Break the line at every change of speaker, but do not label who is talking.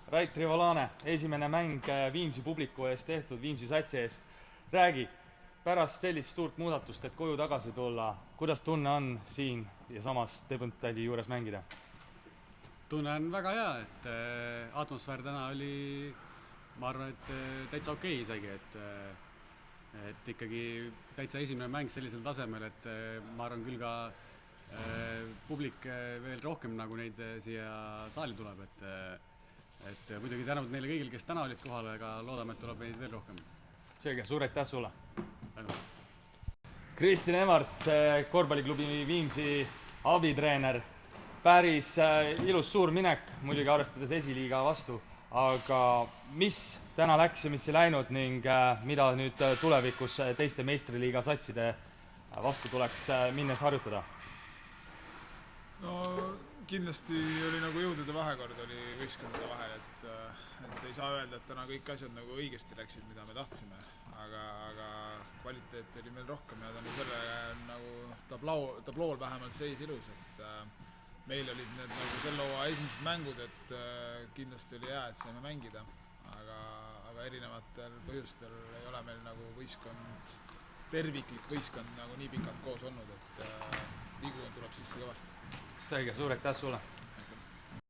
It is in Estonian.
Rait Rivolane, esimene mäng Viimsi publiku eest tehtud, Viimsi satsi eest. Räägi, pärast sellist suurt muudatust, et koju tagasi tulla, kuidas tunne on siin ja samas Debüntali juures mängida?
Tunne on väga hea, et atmosfäär täna oli, ma arvan, et täitsa okei isegi, et ikkagi täitsa esimene mäng sellisel tasemel, et ma arvan küll ka publik veel rohkem nagu neid siia saali tuleb, et muidugi tänud neile kõigil, kes täna olid kohal, aga loodame, et tuleb neid veel rohkem.
Selge, suur aitäh sulle!
Tänu!
Kristjan Emart, korvpalliklubi Viimsi abitreener. Päris ilus suur minek, muidugi arvestades esiliiga vastu, aga mis täna läks ja mis ei läinud ning mida nüüd tulevikus teiste meistriliiga satside vastu tuleks minnes harjutada?
No kindlasti oli nagu jõudude vahekord oli võistkondade vahel, et ei saa öelda, et täna kõik asjad nagu õigesti läksid, mida me tahtsime, aga kvaliteet oli meil rohkem ja tänu sellele nagu tablool vähemalt seis ilus, et meil olid need nagu selle hooaja esimesed mängud, et kindlasti oli hea, et saime mängida, aga erinevatel põhjustel ei ole meil nagu võistkond, terviklik võistkond nagu nii pikalt koos olnud, et vigu tuleb sisse kõvasti.
Selge, suur aitäh sulle!